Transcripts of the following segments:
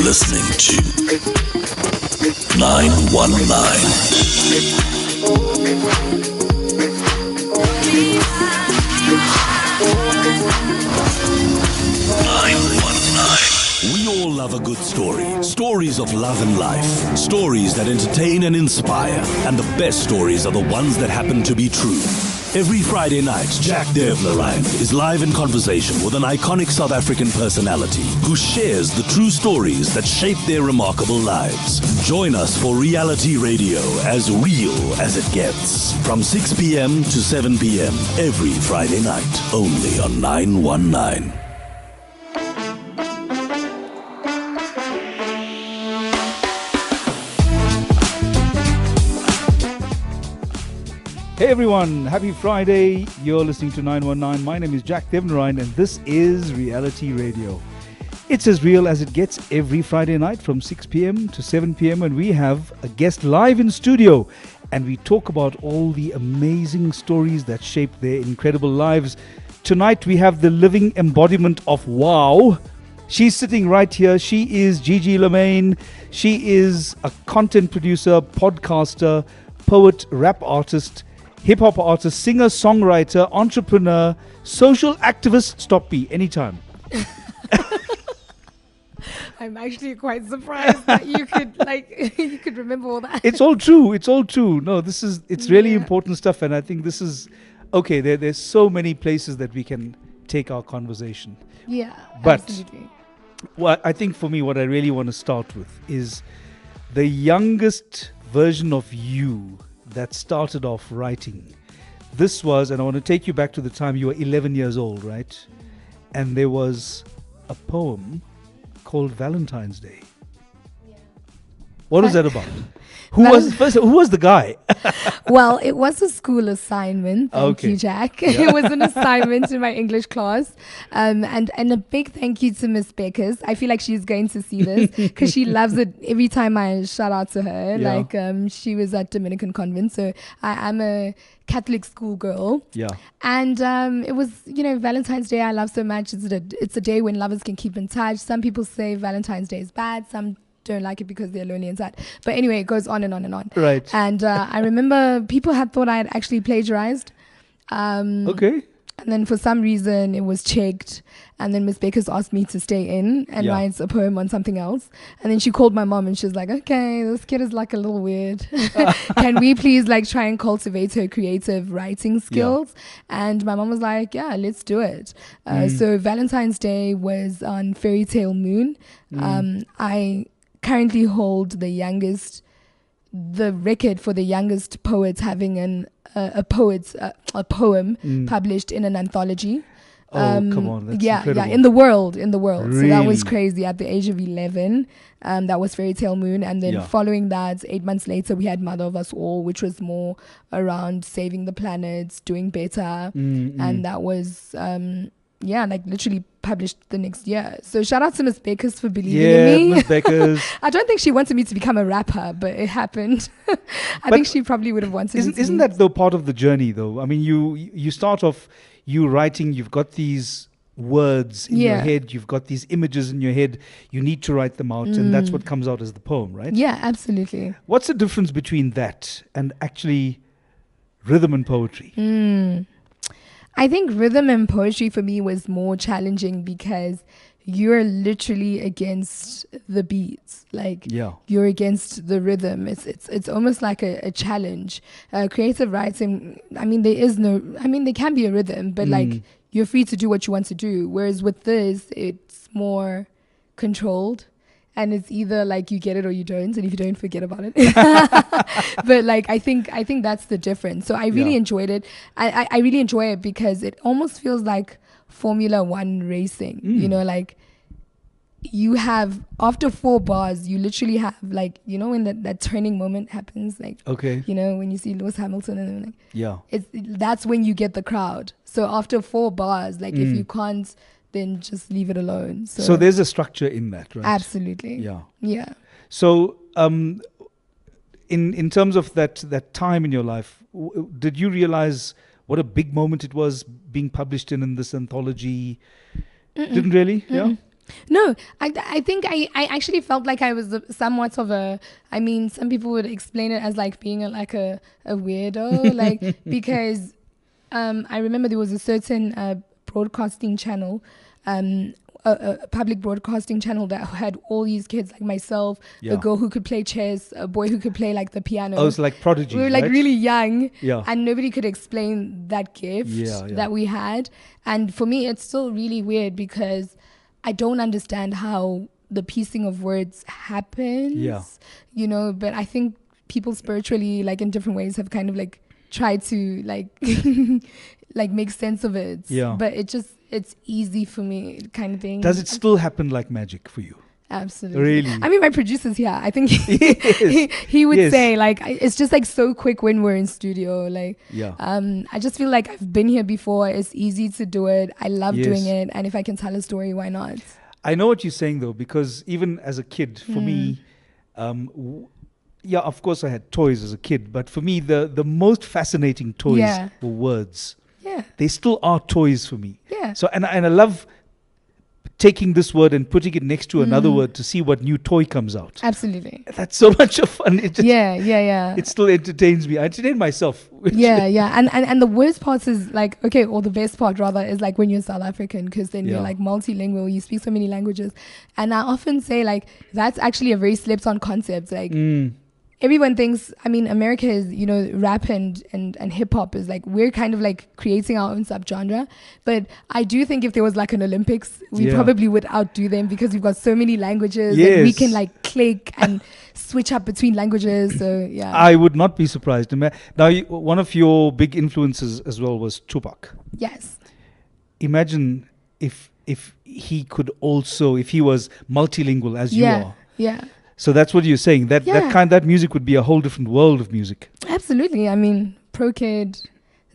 listening to 919. We all love a good story. Stories of love and life. Stories that entertain and inspire. And the best stories are the ones that happen to be true. Every Friday night, Jack Devnarain is live in conversation with an iconic South African personality who shares the true stories that shape their remarkable lives. Join us for reality radio as real as it gets. From 6 p.m. to 7 p.m. every Friday night. Only on 919. Hey everyone, happy Friday. You're listening to 919. My name is Jack Devnarain and this is Reality Radio. It's as real as it gets every Friday night from 6 p.m. to 7 p.m. and we have a guest live in studio and we talk about all the amazing stories that shape their incredible lives. Tonight we have the living embodiment of wow. She's sitting right here. She is Gigi Lamayne. She is a content producer, podcaster, poet, rap artist, hip-hop artist, singer, songwriter, entrepreneur, social activist. Stop me anytime. I'm actually quite surprised that you could you could remember all that. It's all true. It's all true. No, it's really important stuff, and I think this is okay. There's so many places that we can take our conversation. Yeah, but absolutely. Well, I think for me, what I really want to start with is the youngest version of you that started off writing. This was, and I want to take you back to the time you were 11 years old, right? And there was a poem called Valentine's Day. Yeah. What was that about? Who was the guy? Well, it was a school assignment. Thank you, Jack. Yeah. It was an assignment in my English class. And a big thank you to Miss Beckers. I feel like she's going to see this because she loves it every time I shout out to her. Yeah. She was at Dominican convent. So I'm a Catholic school girl. Yeah. And it was, Valentine's Day I love so much. It's a day when lovers can keep in touch. Some people say Valentine's Day is bad. Some don't like it because they're lonely inside. But anyway, it goes on and on and on. Right. And I remember people had thought I had actually plagiarized. Okay. And then for some reason it was checked. And then Miss Bakers asked me to stay in and write a poem on something else. And then she called my mom and she was like, okay, this kid is like a little weird. Can we please try and cultivate her creative writing skills? Yeah. And my mom was like, yeah, let's do it. So Valentine's Day was on Fairy Tale Moon. I currently hold the record for the youngest poet having a poem published in an anthology. Come on, that's incredible. Yeah, in the world. Really? So that was crazy. At the age of 11, that was Fairy Tale Moon, and then following that, 8 months later, we had Mother of Us All, which was more around saving the planet, doing better, and that was literally published the next year. So shout out to Miss Beckers for believing in me. Miss Beckers. I don't think she wanted me to become a rapper, but it happened. I think she probably would have wanted me to. Isn't that though part of the journey though? I mean, you start off, you writing, you've got these words in your head, you've got these images in your head, you need to write them out, and that's what comes out as the poem, right? Yeah, absolutely. What's the difference between that and actually rhythm and poetry? I think rhythm and poetry for me was more challenging because you're literally against the beats. You're against the rhythm. It's almost like a challenge. Creative writing, there can be a rhythm, but you're free to do what you want to do. Whereas with this, it's more controlled. And it's either you get it or you don't, and if you don't, forget about it. But I think that's the difference. So I really enjoyed it. I really enjoy it because it almost feels like Formula One racing. You have, after 4 bars, you literally have when that turning moment happens, when you see Lewis Hamilton and that's when you get the crowd. So after 4 bars, if you can't, then just leave it alone. So there's a structure in that, right? Absolutely. Yeah. So in terms of that time in your life, did you realize what a big moment it was being published in this anthology? Didn't really? Yeah. No, I think I actually felt like I was somewhat of a, I mean, some people would explain it as like being a weirdo, like, because I remember there was a certain broadcasting channel, a public broadcasting channel that had all these kids like myself, a girl who could play chess, a boy who could play like the piano. Oh, it's like prodigy. We were like really young, yeah, and nobody could explain that gift that we had. And for me, it's still really weird because I don't understand how the piecing of words happens. Yeah. You know, but I think people spiritually, like in different ways, have kind of like tried to like like make sense of it. Yeah. But it's easy for me, kind of thing. Does it still happen like magic for you? Absolutely. Really? I mean, my producer's here. I think he would say like it's just like so quick when we're in studio. Like, I just feel like I've been here before. It's easy to do it. I love doing it, and if I can tell a story, why not? I know what you're saying though, because even as a kid, for me, of course I had toys as a kid, but for me the most fascinating toys were words. Yeah, they still are toys for me. Yeah. So and I love taking this word and putting it next to another word to see what new toy comes out. Absolutely. That's so much of fun. It just, It still entertains me. I entertain myself. And the worst part is like, okay, or the best part rather is like when you're South African, because then you're like multilingual, you speak so many languages. And I often say like, that's actually a very slept on concept. Like, everyone thinks, I mean, America is, you know, rap and hip hop is like, we're kind of like creating our own subgenre. But I do think if there was like an Olympics, we probably would outdo them because we've got so many languages and we can like click and switch up between languages. So, yeah. I would not be surprised. Now, one of your big influences as well was Tupac. Yes. Imagine if he could also, if he was multilingual as you are. Yeah. So that's what you're saying. That music would be a whole different world of music. Absolutely. I mean, Pro Kid,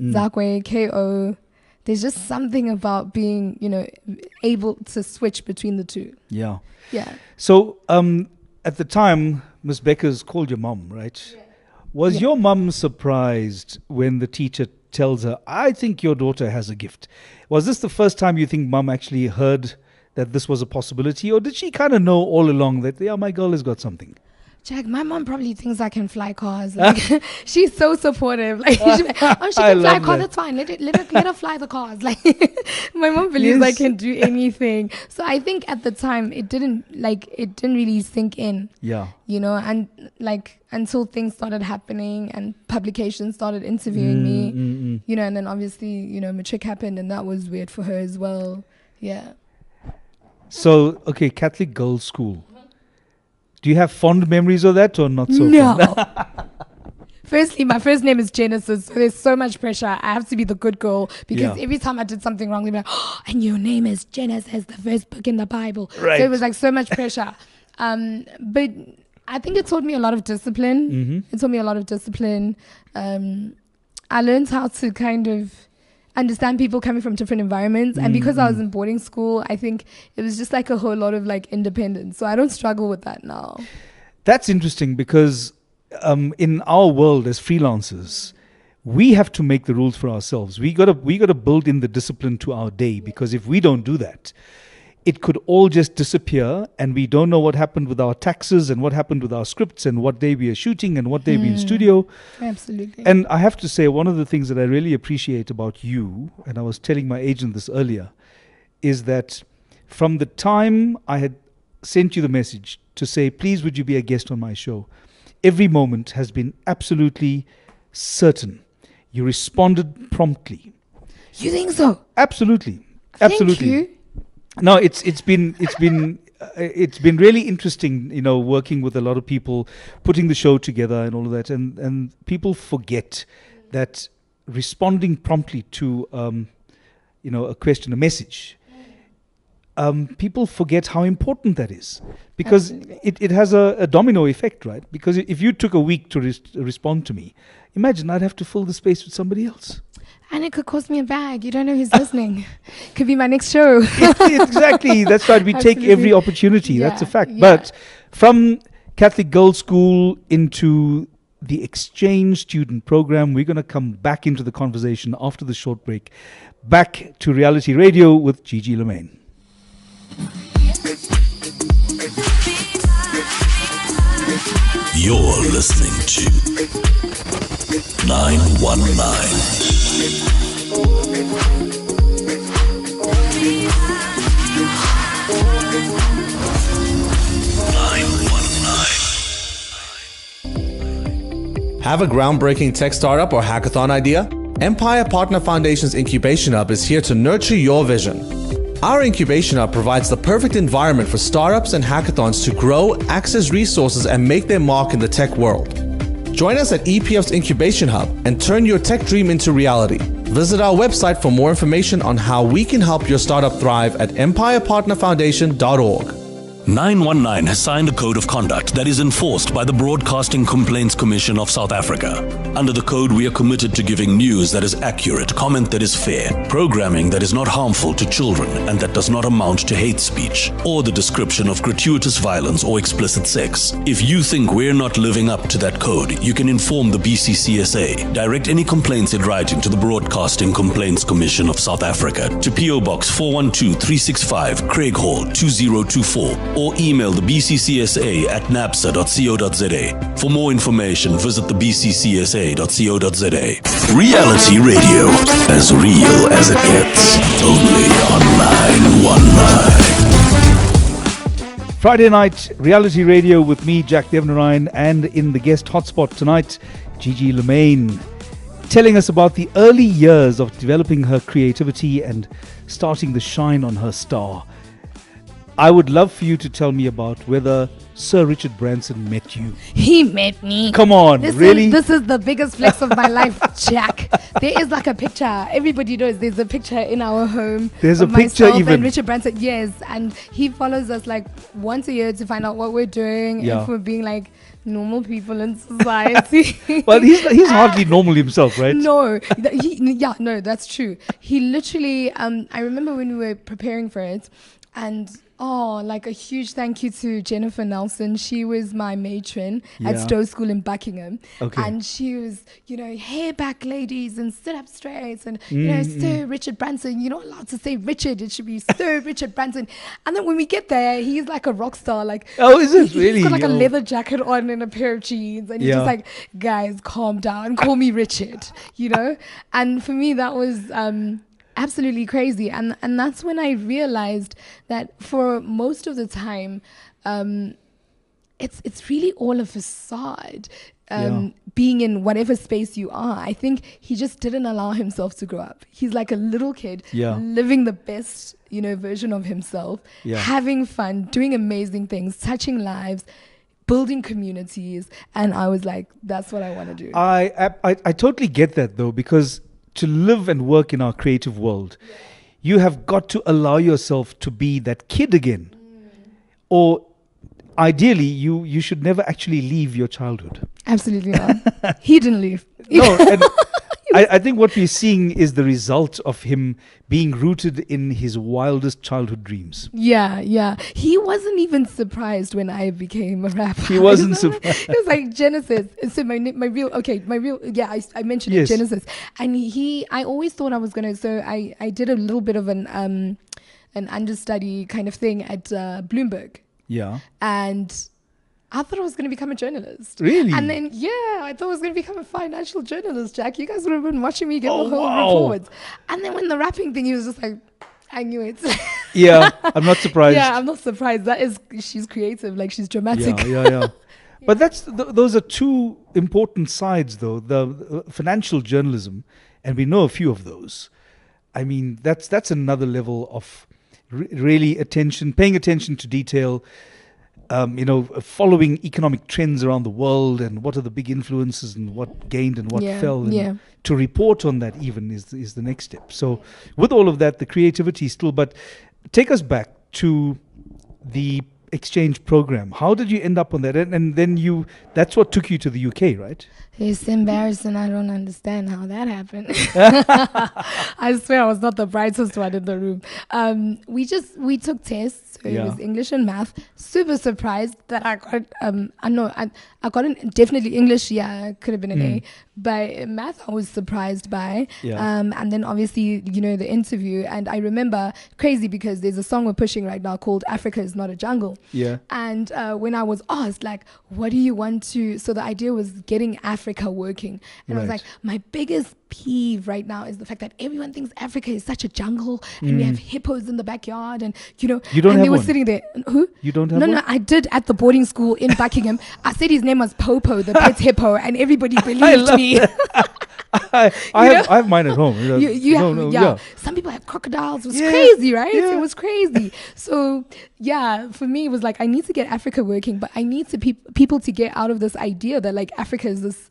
Zakwe, KO. There's just something about being, you know, able to switch between the two. Yeah. Yeah. So at the time, Miss Beckers called your mom, right? Yeah. Was your mom surprised when the teacher tells her, I think your daughter has a gift? Was this the first time you think mom actually heard that this was a possibility, or did she kind of know all along that, my girl has got something? Jack, my mom probably thinks I can fly cars. Like, she's so supportive. Like, she's like, oh, she can fly cars. That's fine. Let her fly the cars. Like, my mom believes I can do anything. So I think at the time it didn't really sink in. Yeah. You know, and like until things started happening and publications started interviewing me, you know, and then obviously, you know, matric happened and that was weird for her as well. Yeah. So, okay, Catholic girls' school. Do you have fond memories of that or not so fond? Firstly, my first name is Genesis, so there's so much pressure. I have to be the good girl because every time I did something wrong, they'd be like, oh, and your name is Genesis, the first book in the Bible. Right. So it was like so much pressure. But I think it taught me a lot of discipline. Mm-hmm. It taught me a lot of discipline. I learned how to kind of understand people coming from different environments, and because I was in boarding school, I think it was just like a whole lot of like independence, so I don't struggle with that now. That's interesting because in our world as freelancers, we have to make the rules for ourselves. We got to build in the discipline to our day, because if we don't do that, it could all just disappear and we don't know what happened with our taxes and what happened with our scripts and what day we are shooting and what day we in studio. Absolutely. And I have to say, one of the things that I really appreciate about you, and I was telling my agent this earlier, is that from the time I had sent you the message to say, please would you be a guest on my show, every moment has been absolutely certain. You responded promptly. You think so? Absolutely. Absolutely. Thank you. No, it's been really interesting, you know, working with a lot of people, putting the show together and all of that, and people forget that responding promptly to a question, a message. People forget how important that is, because it has a domino effect, right? Because if you took a week to respond to me, imagine I'd have to fill the space with somebody else. And it could cost me a bag. You don't know who's listening. Could be my next show. Exactly. That's right. We take every opportunity. Yeah, that's a fact. Yeah. But from Catholic Girls' School into the exchange student program, we're going to come back into the conversation after the short break. Back to Reality Radio with Gigi Lamayne. You're listening to 919. Have a groundbreaking tech startup or hackathon idea? Empire Partner Foundation's Incubation Hub is here to nurture your vision. Our Incubation Hub provides the perfect environment for startups and hackathons to grow, access resources, and make their mark in the tech world. Join us at EPF's Incubation Hub and turn your tech dream into reality. Visit our website for more information on how we can help your startup thrive at empirepartnerfoundation.org. 919 has signed a code of conduct that is enforced by the Broadcasting Complaints Commission of South Africa. Under the code, we are committed to giving news that is accurate, comment that is fair, programming that is not harmful to children and that does not amount to hate speech or the description of gratuitous violence or explicit sex. If you think we're not living up to that code, you can inform the BCCSA. Direct any complaints in writing to the Broadcasting Complaints Commission of South Africa to PO Box 412-365, Craig Hall 2024. Or email the BCCSA at napsa.co.za. For more information, visit the bccsa.co.za. Reality radio, as real as it gets, only on 919. Friday night, reality radio with me, Jack Devnarain, and in the guest hotspot tonight, Gigi Lamayne, telling us about the early years of developing her creativity and starting the shine on her star. I would love for you to tell me about whether Sir Richard Branson met you. He met me. Come on, really? This is the biggest flex of my life, Jack. There is like a picture. Everybody knows there's a picture in our home. There's a picture even. And Richard Branson, yes. And he follows us like once a year to find out what we're doing. Yeah. If we're being like normal people in society. Well, he's hardly normal himself, right? No, that's true. He literally, I remember when we were preparing for it, and like a huge thank you to Jennifer Nelson. She was my matron at Stowe School in Buckingham. Okay. And she was, hair back ladies and sit up straight and, Sir Richard Branson. You're not allowed to say Richard. It should be Sir Richard Branson. And then when we get there, he's like a rock star. Like, oh, is it really? He's got like a leather jacket on and a pair of jeans. And he's just like, guys, calm down. Call me Richard, And for me, that was absolutely crazy. And that's when I realized that for most of the time, it's really all a facade. Being in whatever space you are, I think he just didn't allow himself to grow up. He's like a little kid living the best, version of himself, having fun, doing amazing things, touching lives, building communities. And I was like, that's what I want to do. I totally get that though, because to live and work in our creative world, you have got to allow yourself to be that kid again. Or ideally, you should never actually leave your childhood. Absolutely not. He didn't leave. No, and I think what we're seeing is the result of him being rooted in his wildest childhood dreams. Yeah. He wasn't even surprised when I became a rapper. He wasn't surprised. It was like Genesis. So I mentioned it, Genesis. And I always thought I was going to, so I did a little bit of an understudy kind of thing at Bloomberg. Yeah. And I thought I was going to become a journalist. Really? And then, I thought I was going to become a financial journalist, Jack. You guys would have been watching me get the whole reports. And then when the rapping thing, he was just like, I knew it. Yeah, I'm not surprised. Yeah, I'm not surprised. She's creative, like she's dramatic. Yeah. But those are two important sides, though. The financial journalism, and we know a few of those. I mean, that's another level of really paying attention to detail. Following economic trends around the world and what are the big influences and what gained and what fell. And to report on that even is the next step. So with all of that, the creativity still, but take us back to the exchange program. How did you end up on that? And then that's what took you to the UK, right? It's embarrassing. I don't understand how that happened. I swear I was not the brightest one in the room. We took tests. So it was English and math. Super surprised that I got, I got definitely English. Yeah, could have been an A. But math I was surprised by. Yeah. And then obviously, the interview. And I remember, crazy because there's a song we're pushing right now called Africa is Not a Jungle. school. Yeah. And when I was asked, like, what do you want to... So the idea was getting Africa working. And I was Right. like, my biggest peeve right now is the fact that everyone thinks Africa is such a jungle and we have hippos in the backyard and, You don't and have they were one? sitting there. Who? You don't have No, one? I did at the boarding school in Buckingham. I said his name was Popo, the pet hippo, and everybody believed love me. I have mine at home. Yeah. Some people have crocodiles. It was Yeah, crazy, right? yeah. It was crazy. So yeah, for me, it was like, I need to get Africa working, but I need to people to get out of this idea that like Africa is this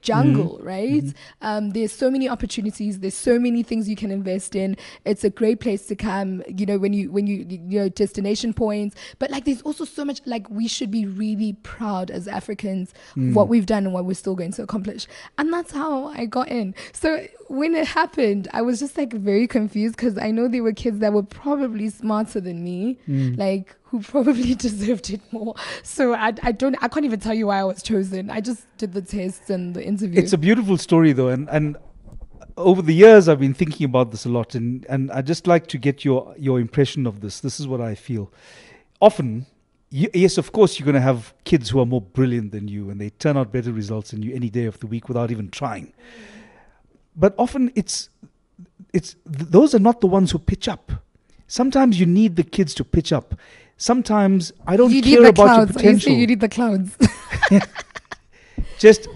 jungle, right? There's so many opportunities. There's so many things you can invest in. It's a great place to come, when you destination points. But like, there's also so much, like, we should be really proud as Africans of what we've done and what we're still going to accomplish. And that's how I got in. So when it happened, I was just like very confused because I know there were kids that were probably smarter than me, like, who probably deserved it more. So I can't even tell you why I was chosen. I just did the tests and the interview. It's a beautiful story though, and over the years I've been thinking about this a lot, and I'd just like to get your impression of this. This is what I feel. Often, yes, of course, you're going to have kids who are more brilliant than you, and they turn out better results than you any day of the week without even trying. But often those are not the ones who pitch up. Sometimes you need the kids to pitch up. Sometimes I don't care about your potential. You need the clowns. Just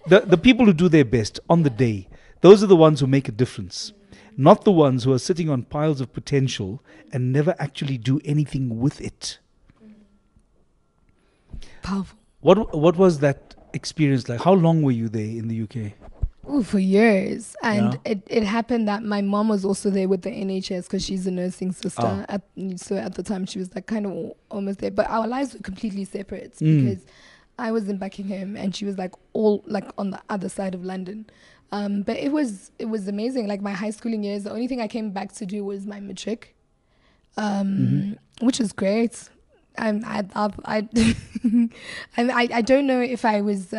the people who do their best on the day. Those are the ones who make a difference. Not the ones who are sitting on piles of potential and never actually do anything with it. Powerful. What was that experience like? How long were you there in the UK? Oh, for years. And it happened that my mom was also there with the NHS because she's a nursing sister. So at the time she was like kind of almost there. But our lives were completely separate because I was in Buckingham and she was like all like on the other side of London. But it was amazing. Like my high schooling years, the only thing I came back to do was my matric, which is great. I don't know if I was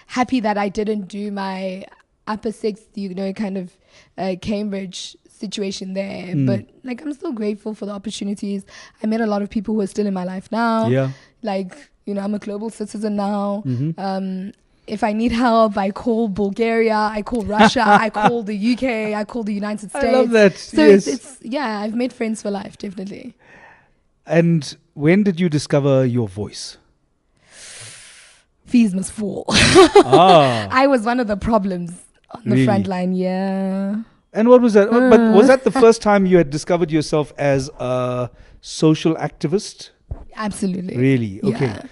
happy that I didn't do my upper sixth, kind of Cambridge situation there. But like, I'm still grateful for the opportunities. I met a lot of people who are still in my life now. Yeah. Like, I'm a global citizen now. If I need help, I call Bulgaria, I call Russia, I call the UK, I call the United States. I love that. So yes. I've made friends for life, definitely. And when did you discover your voice? Fees must fall. I was one of the problems on the front line, yeah. And what was that? But was that the first time you had discovered yourself as a social activist? Absolutely. Really? Okay. Yeah.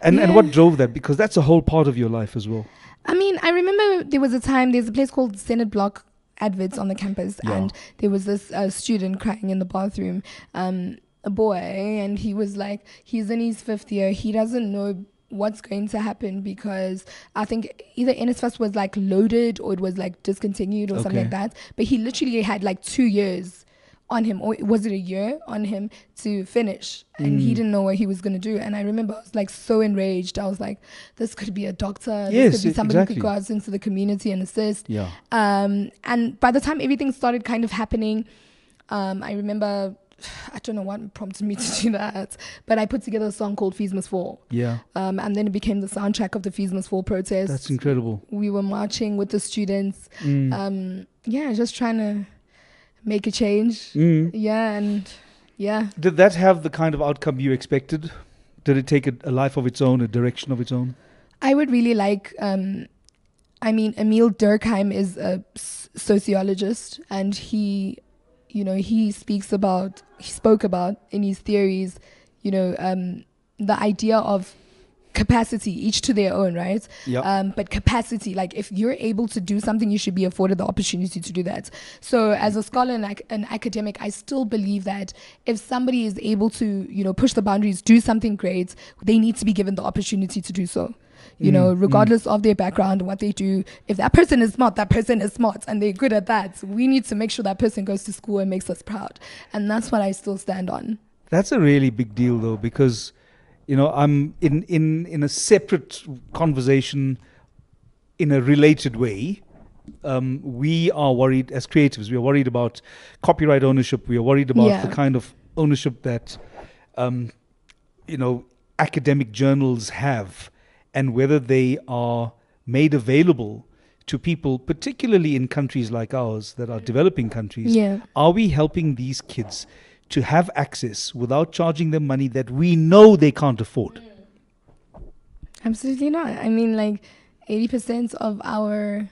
And what drove that? Because that's a whole part of your life as well. I mean, I remember there's a place called Senate Block Adverts on the campus, and there was this student crying in the bathroom, a boy, and he was like, he's in his 5th year, he doesn't know what's going to happen because I think either NSFAS was like loaded or it was like discontinued or something like that, but he literally had like 2 years on him, or was it a year on him to finish, and he didn't know what he was going to do. And I remember I was like so enraged. I was like, this could be a doctor, this could be somebody who could go out into the community and assist. And by the time everything started kind of happening, I remember, I don't know what prompted me to do that, but I put together a song called Fees Must Fall. And then it became the soundtrack of the Fees Must Fall protest. That's incredible. We were marching with the students. Just trying to make a change. Did Did that have the kind of outcome you expected? Did it take a life of its own, a direction of its own? I would really like, Emile Durkheim is a sociologist, and he spoke about in his theories, the idea of capacity, each to their own, right? But capacity, like if you're able to do something, you should be afforded the opportunity to do that. So as a scholar and an academic, I still believe that if somebody is able to, push the boundaries, do something great, they need to be given the opportunity to do so. Regardless of their background, what they do, if that person is smart, and they're good at that. We need to make sure that person goes to school and makes us proud. And that's what I still stand on. That's a really big deal though, because I'm in a separate conversation in a related way. We are worried as creatives. We are worried about copyright ownership. We are worried about the kind of ownership that academic journals have, and whether they are made available to people, particularly in countries like ours that are developing countries. Yeah. Are we helping these kids to have access without charging them money that we know they can't afford? Absolutely not. I mean, like 80% of our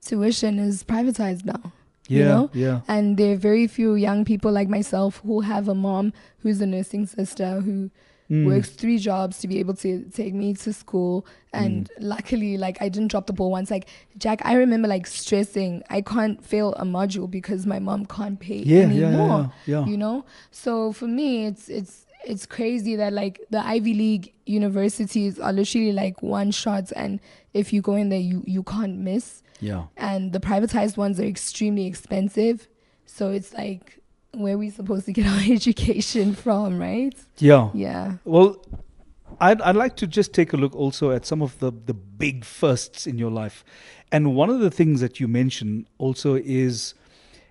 tuition is privatized now. Yeah. And there are very few young people like myself who have a mom who's a nursing sister who works 3 jobs to be able to take me to school. And luckily, like, I didn't drop the ball once. Like, Jack, I remember like stressing, I can't fail a module because my mom can't pay anymore. Yeah. So for me, it's crazy that like the Ivy League universities are literally like one shot, and if you go in there, you can't miss. Yeah. And the privatized ones are extremely expensive. So it's like, where are we supposed to get our education from, right? Yeah. Well, I'd like to just take a look also at some of the big firsts in your life. And one of the things that you mentioned also is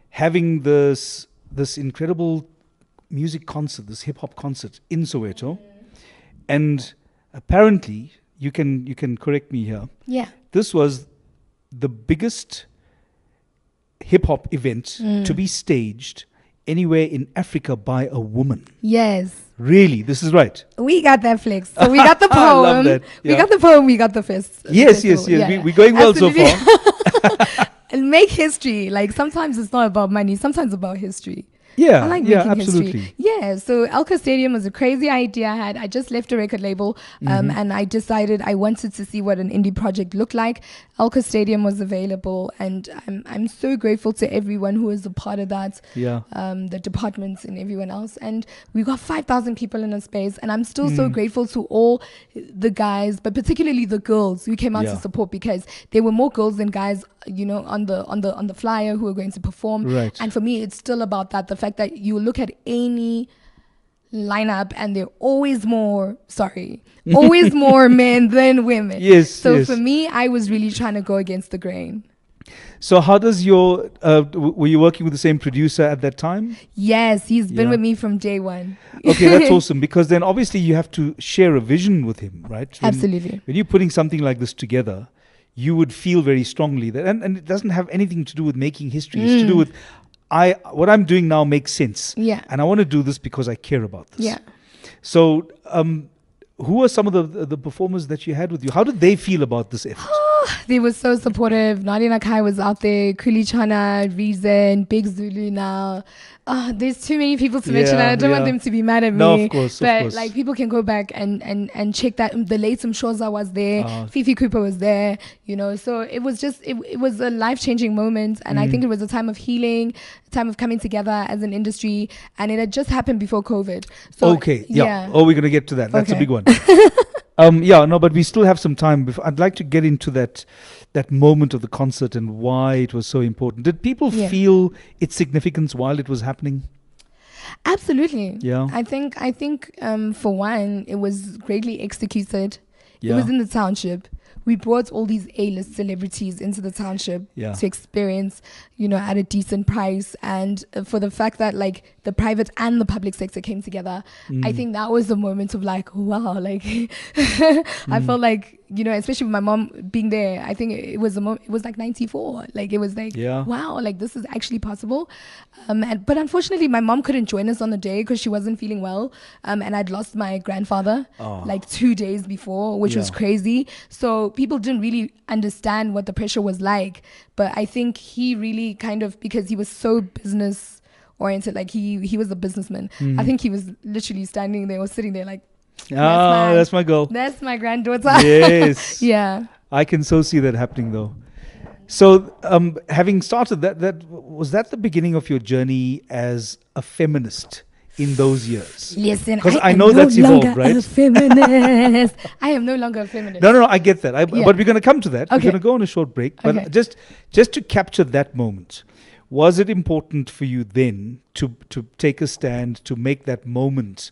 having this incredible music concert, this hip-hop concert in Soweto. And apparently, you can correct me here, this was the biggest hip-hop event to be staged anywhere in Africa by a woman. Yes. Really? This is right? We got that flex. So we got the poem. I love that. We got the poem, we got the fist. Yes. We're going well so far. And make history. Like, sometimes it's not about money, sometimes it's about history. Yeah, I like making absolutely. history. Yeah, so Elka Stadium was a crazy idea I had. I just left a record label and I decided I wanted to see what an indie project looked like. Elka Stadium was available, and I'm so grateful to everyone who was a part of that. Yeah. The departments and everyone else. And we got 5,000 people in a space, and I'm still so grateful to all the guys, but particularly the girls who came out to support, because there were more girls than guys, on the flyer who were going to perform. Right. And for me, it's still about that. The fact that you look at any lineup and they're always more men than women. Yes. So for me, I was really trying to go against the grain. So how does your, were you working with the same producer at that time? Yes, he's been with me from day one. Okay, that's awesome, because then obviously you have to share a vision with him, right? Absolutely. When you're putting something like this together, you would feel very strongly that, and it doesn't have anything to do with making history. It's to do with, what I'm doing now makes sense. Yeah. And I want to do this because I care about this. Yeah. So, who are some of the performers that you had with you? How did they feel about this effort? They were so supportive. Nadia Nakai was out there, Kuli Chana, Reason, Big Zulu now. There's too many people to mention. I don't want them to be mad at me. No, of course. But like, people can go back and check that. The late Shoza was there. Fifi Cooper was there. So it was just, it was a life-changing moment. And I think it was a time of healing, a time of coming together as an industry. And it had just happened before COVID. So, okay. Yeah. Oh, we're going to get to that. That's a big one. But we still have some time. I'd like to get into that moment of the concert and why it was so important. Did people feel its significance while it was happening? Absolutely. Yeah. I think for one, it was greatly executed. Yeah. It was in the township. We brought all these A-list celebrities into the township to experience, at a decent price. And for the fact that like the private and the public sector came together, I think that was a moment of like, wow, like I felt like, especially with my mom being there, I think it was it was like 94. Like, it was like, wow, like this is actually possible. But unfortunately, my mom couldn't join us on the day because she wasn't feeling well. And I'd lost my grandfather like 2 days before, which was crazy. So people didn't really understand what the pressure was like. But I think he really kind of, because he was so business oriented, like he was a businessman. I think he was literally standing there or sitting there like, that's my girl. That's my granddaughter. Yes. Yeah. I can so see that happening though. So having started that was that the beginning of your journey as a feminist in those years? Listen, because I know that's evolved, right? A feminist. I am no longer a feminist. No, I get that. But we're going to come to that. Okay. We're going to go on a short break. But just to capture that moment, was it important for you then to take a stand, to make that moment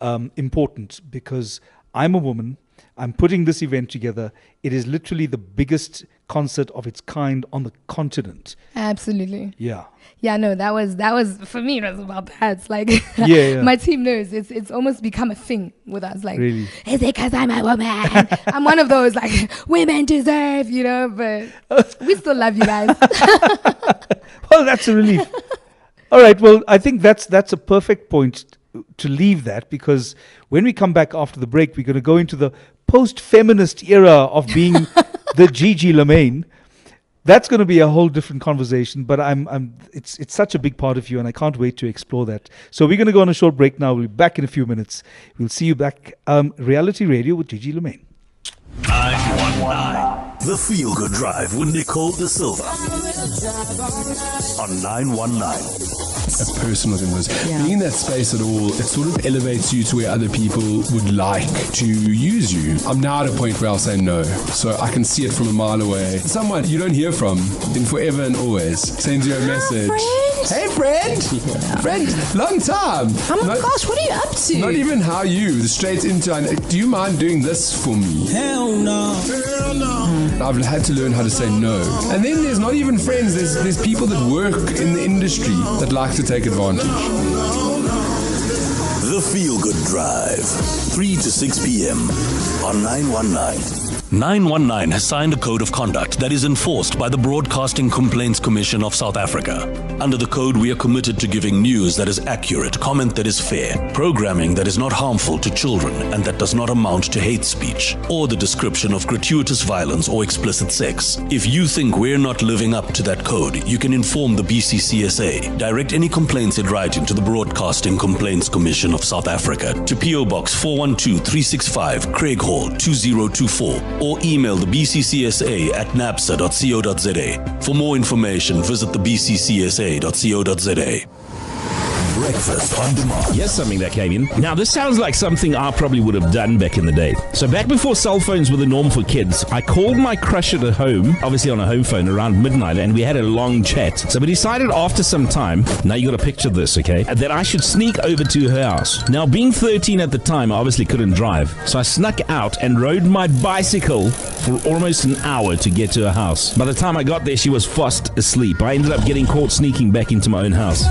important? Because I'm a woman, I'm putting this event together. It is literally the biggest concert of its kind on the continent. Absolutely. Yeah. Yeah, no, that was for me. It was about that. It's like Yeah. my team knows it's almost become a thing with us. Like, Really? is it because I'm a woman? I'm one of those like women deserve, but we still love you guys. Well, that's a relief. All right. Well, I think that's a perfect point to leave that, because when we come back after the break, we're going to go into the post-feminist era of being the Gigi Lamayne. That's going to be a whole different conversation, but it's such a big part of you, and I can't wait to explore that. So we're going to go on a short break now. We'll be back in a few minutes. We'll see you back. Reality Radio with Gigi Lamayne. 919. The Feel Good Drive with Nicole De Silva on 919. A person within this. Being in that space at all, it sort of elevates you to where other people would like to use you. I'm now at a point where I'll say no. So I can see it from a mile away. Someone you don't hear from in forever and always sends you a message. Hey, friend! Friend, long time! Oh my gosh, what are you up to? Not even how you, straight into, do you mind doing this for me? Hell no. Hell no. I've had to learn how to say no. And then there's not even friends, there's people that work in the industry that like to take advantage. The Feel Good Drive, 3 to 6 p.m. on 919. 919 has signed a code of conduct that is enforced by the Broadcasting Complaints Commission of South Africa. Under the code, we are committed to giving news that is accurate, comment that is fair, programming that is not harmful to children and that does not amount to hate speech, or the description of gratuitous violence or explicit sex. If you think we're not living up to that code, you can inform the BCCSA. Direct any complaints in writing to the Broadcasting Complaints Commission of South Africa to PO Box 412-365, Craig Hall 2024, or email the BCCSA at napsa.co.za. For more information, visit the bccsa.co.za. Breakfast on demand. Here's something that came in. Now, this sounds like something I probably would have done back in the day. So back before cell phones were the norm for kids, I called my crush at home, obviously on a home phone, around midnight, and we had a long chat. So we decided after some time, now you got to picture this, okay, that I should sneak over to her house. Now, being 13 at the time, I obviously couldn't drive. So I snuck out and rode my bicycle for almost an hour to get to her house. By the time I got there, she was fast asleep. I ended up getting caught sneaking back into my own house.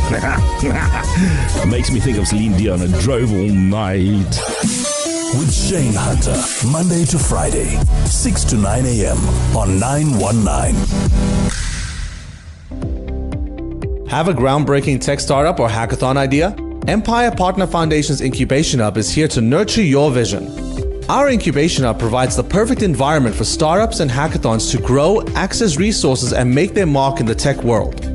It makes me think of Celine Dion. I drove all night. With Shane Hunter, Monday to Friday, 6 to 9 a.m. on 919. Have a groundbreaking tech startup or hackathon idea? Empire Partner Foundation's Incubation Hub is here to nurture your vision. Our Incubation Hub provides the perfect environment for startups and hackathons to grow, access resources, and make their mark in the tech world.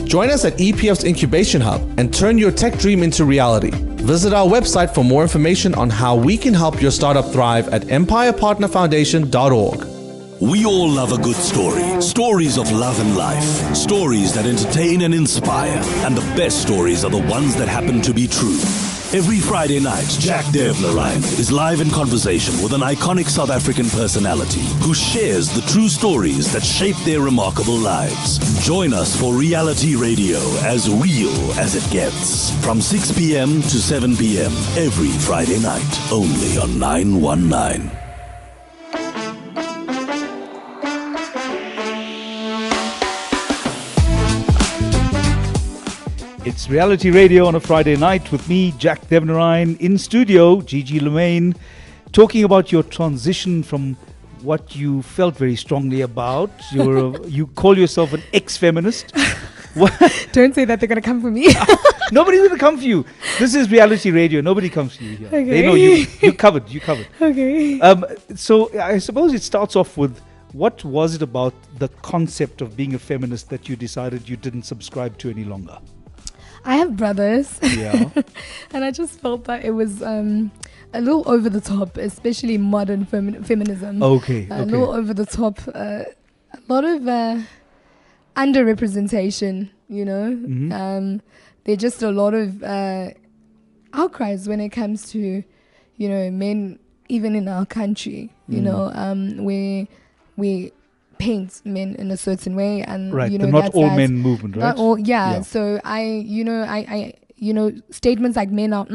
Join us at EPF's Incubation Hub and turn your tech dream into reality. Visit our website for more information on how we can help your startup thrive at empirepartnerfoundation.org. We all love a good story. Stories of love and life. Stories that entertain and inspire. And the best stories are the ones that happen to be true. Every Friday night, Devnarain is live in conversation with an iconic South African personality who shares the true stories that shape their remarkable lives. Join us for Reality Radio, as real as it gets. From 6 p.m. to 7 p.m. every Friday night, only on 919. It's Reality Radio on a Friday night with me, Jack Devnarain, in studio, Gigi Lamayne, talking about your transition from what you felt very strongly about. You call yourself an ex-feminist. Don't say that, they're going to come for me. Nobody's going to come for you. This is Reality Radio. Nobody comes for you here. Okay. They know you covered. You covered. Okay. So I suppose it starts off with, what was it about the concept of being a feminist that you decided you didn't subscribe to any longer? I have brothers. Yeah. And I just felt that it was a little over the top, especially modern feminism. Okay. A little over the top. A lot of underrepresentation, Mm-hmm. There are just a lot of outcries when it comes to, men, even in our country, where we paint men in a certain way, and right, the not all men movement, right? Not all, yeah. So I statements like men are,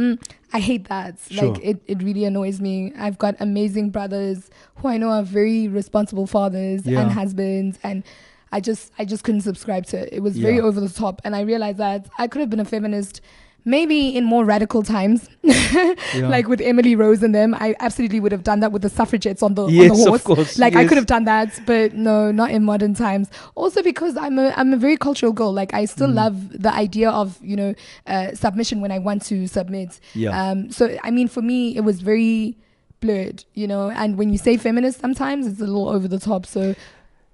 I hate that. Sure. Like it really annoys me. I've got amazing brothers who I know are very responsible fathers and husbands, and I just couldn't subscribe to it. It was very over the top, and I realized that I could have been a feminist maybe in more radical times, like with Emily Rose and them. I absolutely would have done that with the suffragettes on the horse. Of course. Like I could have done that, but no, not in modern times. Also because I'm a very cultural girl. Like I still love the idea of submission when I want to submit. So I mean, for me, it was very blurred, and when you say feminist, sometimes it's a little over the top. So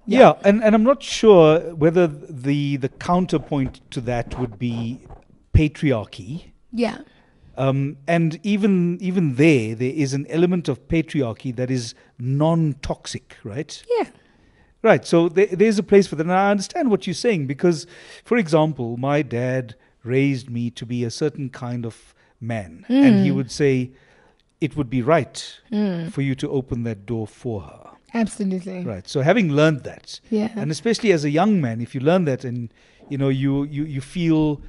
and I'm not sure whether the counterpoint to that would be patriarchy. And even there is an element of patriarchy that is non-toxic, right? Right. So there's a place for that. And I understand what you're saying because, for example, my dad raised me to be a certain kind of man. And he would say, it would be right for you to open that door for her. Absolutely. Right. So having learned that, and especially as a young man, if you learn that and, you feel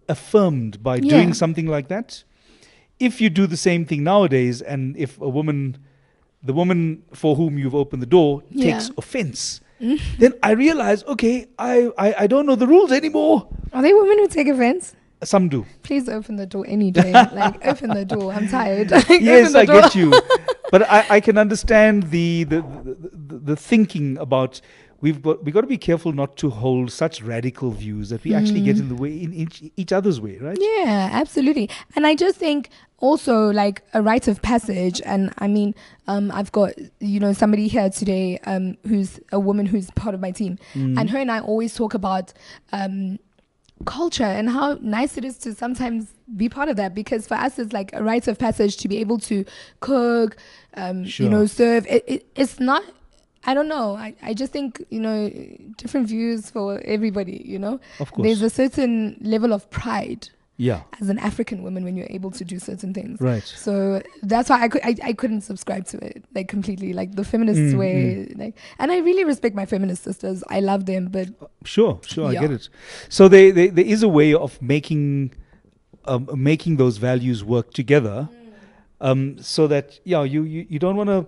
affirmed by doing something like that. If you do the same thing nowadays, and if the woman for whom you've opened the door takes offense, then I realize, okay, I don't know the rules anymore. Are there women who take offense? Some do. Please open the door any day. Like open the door. I'm tired. Yes, I get you. But I can understand the thinking about. We've got to be careful not to hold such radical views that we actually get in the way, in each other's way, right? Yeah, absolutely. And I just think also like a rite of passage. And I mean, I've got, somebody here today who's a woman who's part of my team. And her and I always talk about culture and how nice it is to sometimes be part of that, because for us it's like a rite of passage to be able to cook, serve. It's not, I don't know. I just think, different views for everybody, Of course. There's a certain level of pride Yeah. as an African woman when you're able to do certain things. Right. So that's why I couldn't subscribe to it, like completely, like the feminist way. Like, and I really respect my feminist sisters. I love them, but Sure, I get it. So there is a way of making those values work together, so that you don't want to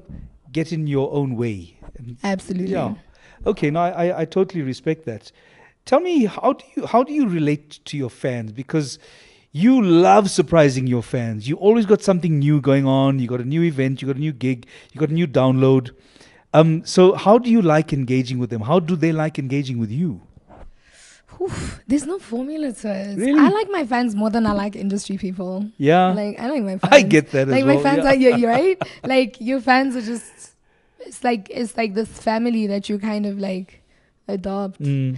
get in your own way. absolutely. Yeah. Okay. No, I totally respect that. Tell me, how do you relate to your fans? Because you love surprising your fans. You always got something new going on. You got a new event. You got a new gig. You got a new download. So how do you like engaging with them? How do they like engaging with you? Oof, there's no formula to it. Really? I like my fans more than I like industry people. Yeah. Like I like my fans. I get that as like well. my fans yeah. are you right? Like your fans are just it's like this family that you kind of like adopt, and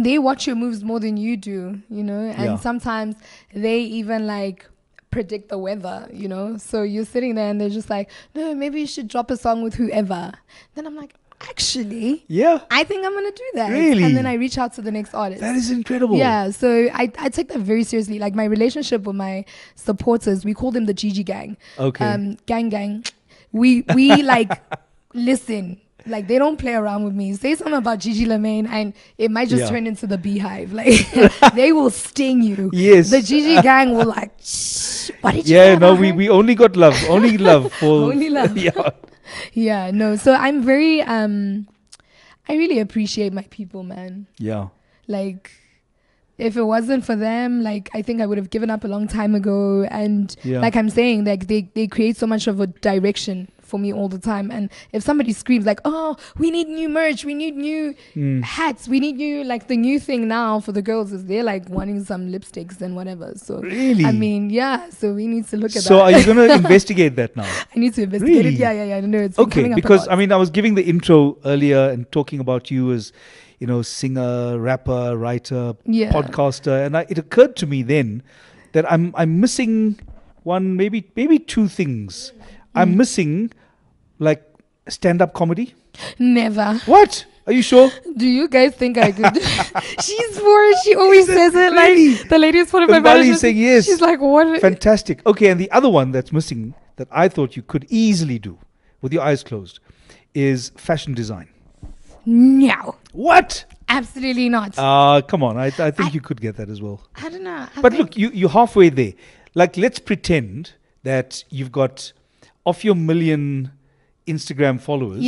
they watch your moves more than you do, and sometimes they even like predict the weather, so you're sitting there and they're just like, no, maybe you should drop a song with whoever. Then I'm like, actually, I think I'm gonna do that. Really? And then I reach out to the next artist. That is incredible. Yeah, so I take that very seriously. Like my relationship with my supporters, we call them the Gigi gang. Okay. Gang. We like listen. Like they don't play around with me. Say something about Gigi Lamayne and it might just turn into the beehive. Like they will sting you. Yes. The Gigi gang will like, shh, what did you Yeah, say no, about her? we only got love. Only love for Only love. Yeah. Yeah, no. So I'm very I really appreciate my people, man. Yeah. Like if it wasn't for them, like I think I would have given up a long time ago. And like I'm saying, like they create so much of a direction for me all the time. And if somebody screams like, oh, we need new merch, we need new hats, we need new, like the new thing now for the girls is they're like wanting some lipsticks and whatever. So Really? I mean, yeah, so we need to look at that. So are you going to investigate that now? I need to investigate Really? it. Yeah. No, it's been Okay, coming up because a lot. I mean, I was giving the intro earlier and talking about you as, singer, rapper, writer, podcaster, and it occurred to me then that I'm missing one, maybe two things. I'm missing like stand-up comedy. Never. What? Are you sure? Do you guys think I could? She's for it. She always says it. Really? Like the lady is part of my Everybody's management. saying yes. She's like, what? Fantastic. Okay, and the other one that's missing that I thought you could easily do with your eyes closed is fashion design. No. What? Absolutely not. Come on. I think you could get that as well. I don't know. But look, you're halfway there. Like, let's pretend that you've got, of your million Instagram followers,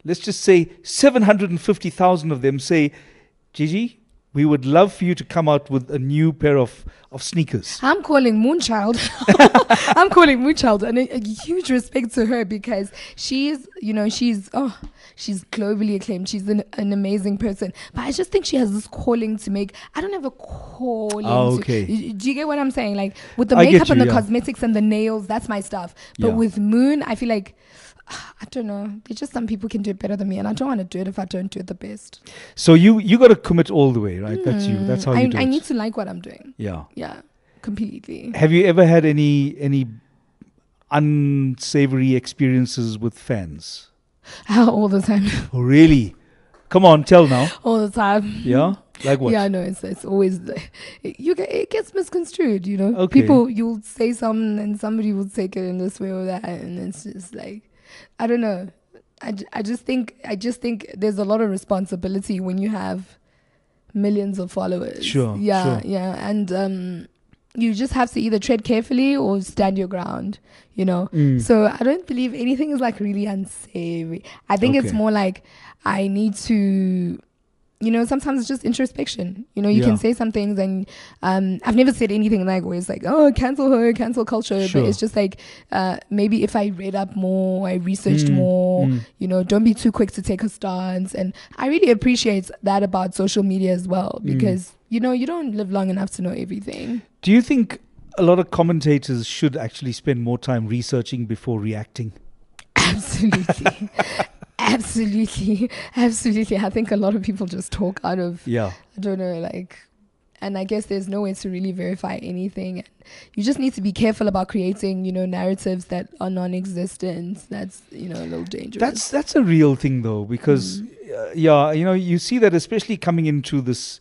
let's just say 750,000 of them say, Gigi, we would love for you to come out with a new pair of sneakers. I'm calling Moonchild. I'm calling Moonchild, and a huge respect to her, because she's globally acclaimed. She's an amazing person. But I just think she has this calling to make. I don't have a calling. Okay. Do you get what I'm saying? Like, with the makeup and the cosmetics and the nails, that's my stuff. But with Moon, I feel like, I don't know. There's just some people can do it better than me, and I don't want to do it if I don't do it the best. So you got to commit all the way, right? That's you. That's how you do it. I need to like what I'm doing. Yeah. Yeah, completely. Have you ever had any unsavory experiences with fans? All the time. Oh, really? Come on, tell now. All the time. Yeah? Like what? Yeah, no, it's always, it gets misconstrued, you know. Okay. People, you'll say something and somebody will take it in this way or that, and it's just like, I don't know. I just think there's a lot of responsibility when you have millions of followers. Sure. Yeah, sure. yeah, and you just have to either tread carefully or stand your ground, you know. So I don't believe anything is like really unsavory. I think it's more like I need to, you know, sometimes it's just introspection. You know, you can say some things, and I've never said anything like where it's like, oh, cancel her, cancel culture. Sure. But it's just like, maybe if I read up more, I researched more, you know, don't be too quick to take a stance. And I really appreciate that about social media as well, because, you know, you don't live long enough to know everything. Do you think a lot of commentators should actually spend more time researching before reacting? Absolutely. Absolutely. I think a lot of people just talk out of, I don't know, like, and I guess there's no way to really verify anything. And you just need to be careful about creating, you know, narratives that are non-existent. That's, you know, a little dangerous. That's a real thing, though, because, you know, you see that especially coming into this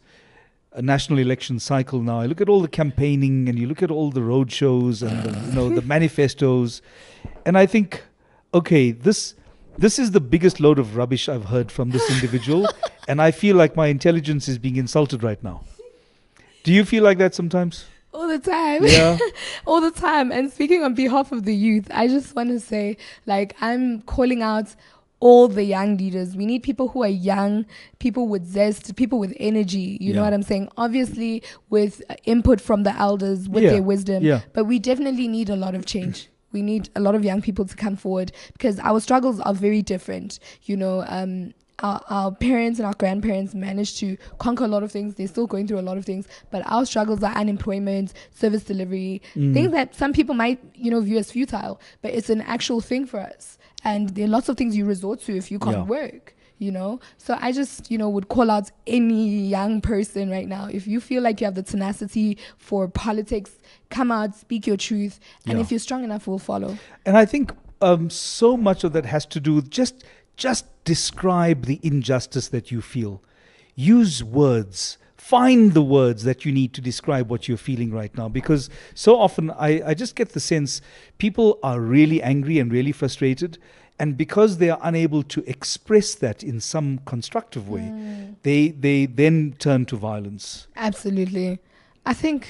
national election cycle now. I look at all the campaigning, and you look at all the road shows and the, you know, the manifestos, and I think, okay, this is the biggest load of rubbish I've heard from this individual, and I feel like my intelligence is being insulted right now. Do you feel like that sometimes? All the time. Yeah. All the time. And speaking on behalf of the youth, I just want to say, like, I'm calling out all the young leaders. We need people who are young, people with zest, people with energy. You know what I'm saying? Obviously, with input from the elders, with their wisdom. Yeah. But we definitely need a lot of change. We need a lot of young people to come forward, because our struggles are very different. You know, our parents and our grandparents managed to conquer a lot of things. They're still going through a lot of things, but our struggles are unemployment, service delivery, things that some people might, you know, view as futile, but it's an actual thing for us. And there are lots of things you resort to if you can't work, you know. So I just, you know, would call out any young person right now. If you feel like you have the tenacity for politics, come out, speak your truth, and if you're strong enough, we'll follow. And I think so much of that has to do with just describe the injustice that you feel. Use words. Find the words that you need to describe what you're feeling right now, because so often I just get the sense people are really angry and really frustrated, and because they are unable to express that in some constructive way, they then turn to violence. Absolutely. I think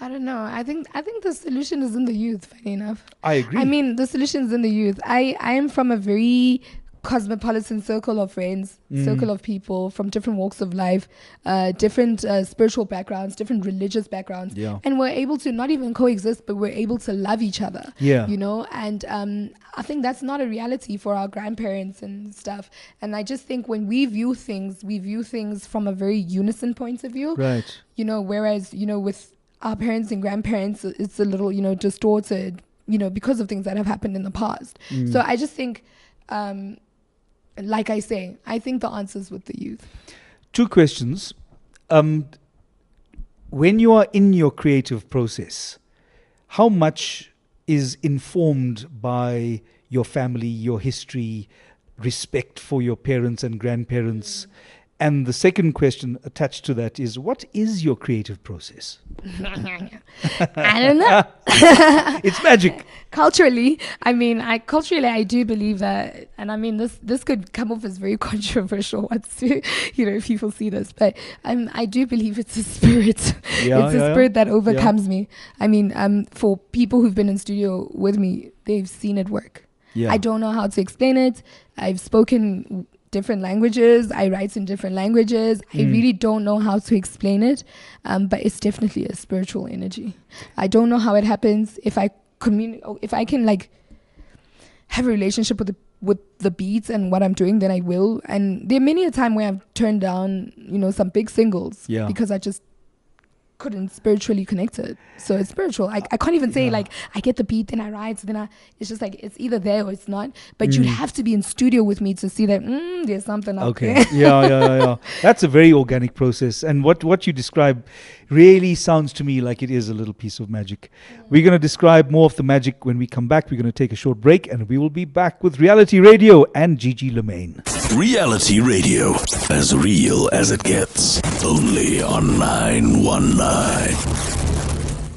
I don't know. I think the solution is in the youth, funny enough. I agree. I mean, the solution is in the youth. I am from a very cosmopolitan circle of friends, circle of people from different walks of life, different spiritual backgrounds, different religious backgrounds. Yeah. And we're able to not even coexist, but we're able to love each other. Yeah. You know, and I think that's not a reality for our grandparents and stuff. And I just think when we view things from a very unison point of view. Right. You know, whereas, you know, with our parents and grandparents, it's a little, you know, distorted, you know, because of things that have happened in the past. So I just think, like I say, I think the answer's with the youth. 2 questions. When you are in your creative process, how much is informed by your family, your history, respect for your parents and grandparents, And the second question attached to that is, what is your creative process? I don't know. It's magic. Culturally, I do believe that, and I mean, this could come off as very controversial once if people see this, but I do believe it's a spirit. It's a spirit that overcomes me. I mean, for people who've been in studio with me, they've seen it work. Yeah. I don't know how to explain it. I've spoken different languages. I write in different languages. I really don't know how to explain it, but it's definitely a spiritual energy. I don't know how it happens. If I can like have a relationship with the beats and what I'm doing, then I will. And there are many a time where I've turned down, some big singles because I just couldn't spiritually connect it. So it's spiritual. I can't even say like I get the beat, then I write, so then it's just like it's either there or it's not. But you'd have to be in studio with me to see that there's something out there. Yeah. That's a very organic process. And what you describe really sounds to me like it is a little piece of magic. We're going to describe more of the magic when we come back. We're going to take a short break and we will be back with Reality Radio and Gigi Lamayne. Reality Radio, as real as it gets, only on 919.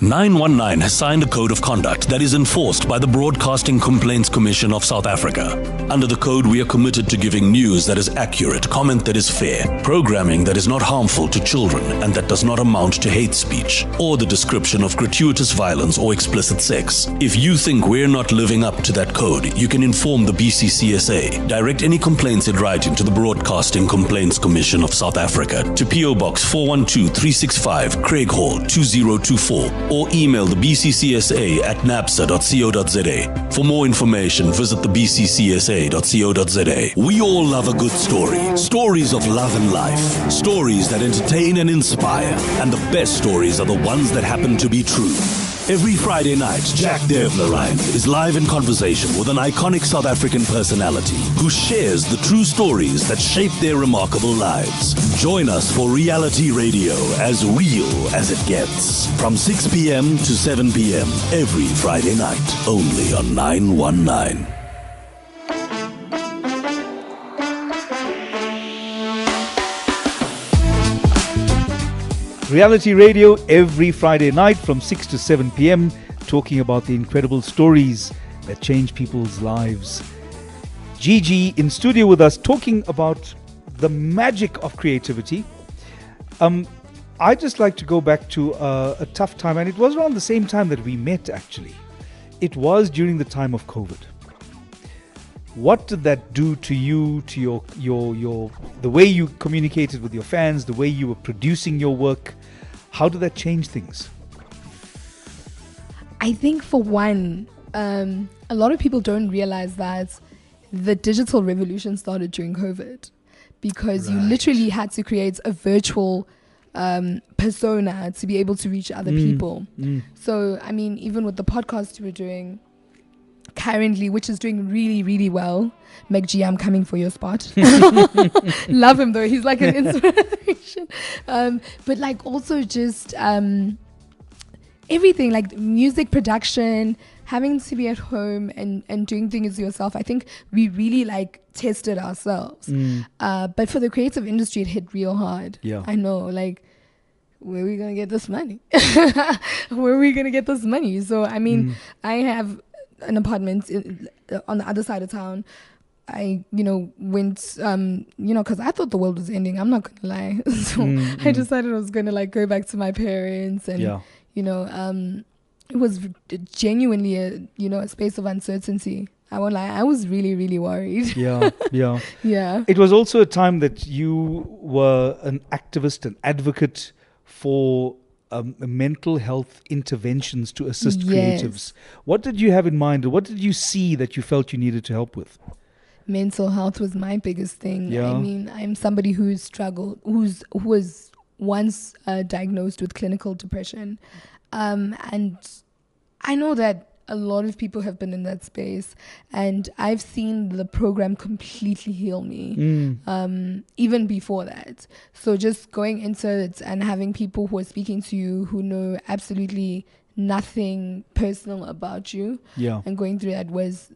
919 has signed a code of conduct that is enforced by the Broadcasting Complaints Commission of South Africa. Under the code, we are committed to giving news that is accurate, comment that is fair, programming that is not harmful to children and that does not amount to hate speech or the description of gratuitous violence or explicit sex. If you think we're not living up to that code, you can inform the BCCSA. Direct any complaints in writing to the Broadcasting Complaints Commission of South Africa to PO Box 412-365, Craig Hall 2024. Or email the BCCSA at napsa.co.za. For more information, visit the bccsa.co.za. We all love a good story. Stories of love and life. Stories that entertain and inspire. And the best stories are the ones that happen to be true. Every Friday night, Devnarain is live in conversation with an iconic South African personality who shares the true stories that shape their remarkable lives. Join us for Reality Radio, as real as it gets. From 6 p.m. to 7 p.m. every Friday night, only on 919. Reality Radio every Friday night from 6 to 7 p.m. talking about the incredible stories that change people's lives. Gigi in studio with us talking about the magic of creativity. I'd just like to go back to a tough time, and it was around the same time that we met actually. It was during the time of COVID. What did that do to you, to your the way you communicated with your fans, the way you were producing your work? How did that change things? I think for one, a lot of people don't realize that the digital revolution started during COVID, because you literally had to create a virtual persona to be able to reach other people. So, I mean, even with the podcast we're doing currently, which is doing really, really well. Meg G, I'm coming for your spot. Love him though. He's like an inspiration. But like also just everything, like music production, having to be at home and doing things yourself. I think we really like tested ourselves. But for the creative industry, it hit real hard. Yeah. I know, like, where are we going to get this money? Where are we going to get this money? So, I mean, I have an apartment on the other side of town. I, went, because I thought the world was ending. I'm not going to lie. So I decided I was going to like go back to my parents and, it was genuinely a space of uncertainty. I won't lie. I was really, really worried. Yeah. It was also a time that you were an activist, an advocate for mental health interventions to assist creatives. What did you have in mind, or what did you see that you felt you needed to help with? Mental health was my biggest thing. I mean, I'm somebody who's struggled, who was once diagnosed with clinical depression. And I know that a lot of people have been in that space, and I've seen the program completely heal me, even before that. So just going into it and having people who are speaking to you who know absolutely nothing personal about you and going through that was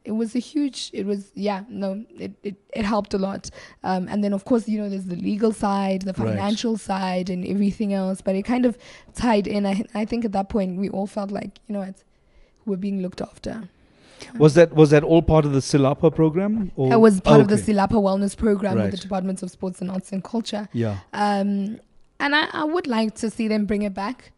it was it helped a lot. And then of course, there's the legal side, the financial side, and everything else. But it kind of tied in. I think at that point we all felt like, we're being looked after. Was that all part of the Silapa program? Or? It was part of the Silapa Wellness program with the Right. Department of Sports and Arts and Culture. Yeah. And I would like to see them bring it back.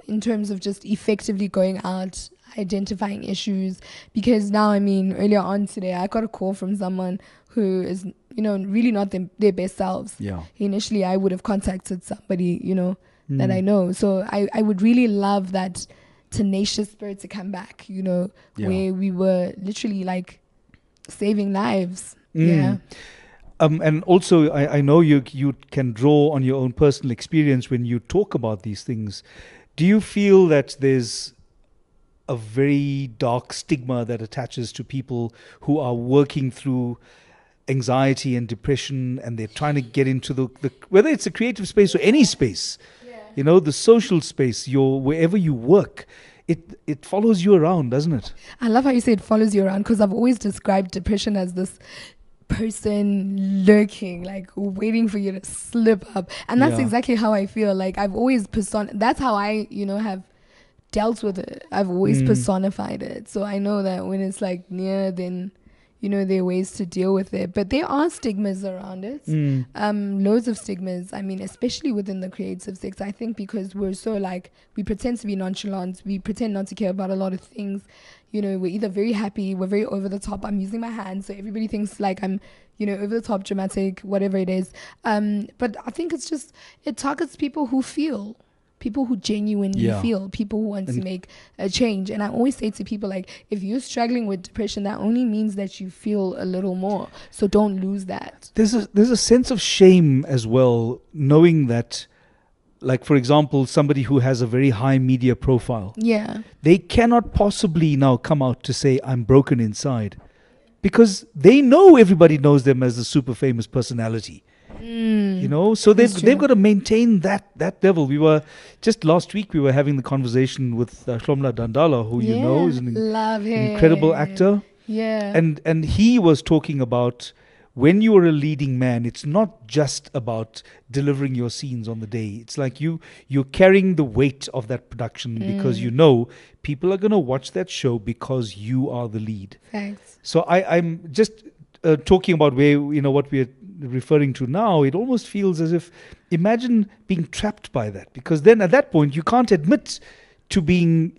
In terms of just effectively going out, identifying issues. Because now, earlier on today, I got a call from someone who is, really not their best selves. Yeah. Initially, I would have contacted somebody, that I know. So I would really love that tenacious spirit to come back, where we were literally like saving lives. Yeah. And also, I know you can draw on your own personal experience when you talk about these things. Do you feel that there's a very dark stigma that attaches to people who are working through anxiety and depression, and they're trying to get into the whether it's a creative space or any space, the social space, wherever you work, it follows you around, doesn't it? I love how you say it follows you around, because I've always described depression as this person lurking, like waiting for you to slip up, and that's exactly how I feel. Like I've always that's how I have dealt with it. I've always personified it, so I know that when it's like near, then there are ways to deal with it. But there are stigmas around it, loads of stigmas. Especially within the creative sector, I think, because we're so we pretend to be nonchalant, we pretend not to care about a lot of things. We're either very happy, we're very over the top. I'm using my hands, so everybody thinks like I'm, over the top, dramatic, whatever it is. But I think it targets people who feel, people who genuinely feel, people who want to make a change. And I always say to people, like, if you're struggling with depression, that only means that you feel a little more. So don't lose that. There's a sense of shame as well, knowing that, like, for example, somebody who has a very high media profile, they cannot possibly now come out to say, I'm broken inside, because they know everybody knows them as a super famous personality. So they've got to maintain that level. We were just last week, we were having the conversation with Hlomla Dandala, who is an incredible actor. And he was talking about, when you are a leading man, it's not just about delivering your scenes on the day. It's like you're carrying the weight of that production, because people are going to watch that show because you are the lead. Thanks. So I'm just talking about where, what we're referring to now. It almost feels as if, imagine being trapped by that, because then at that point you can't admit to being,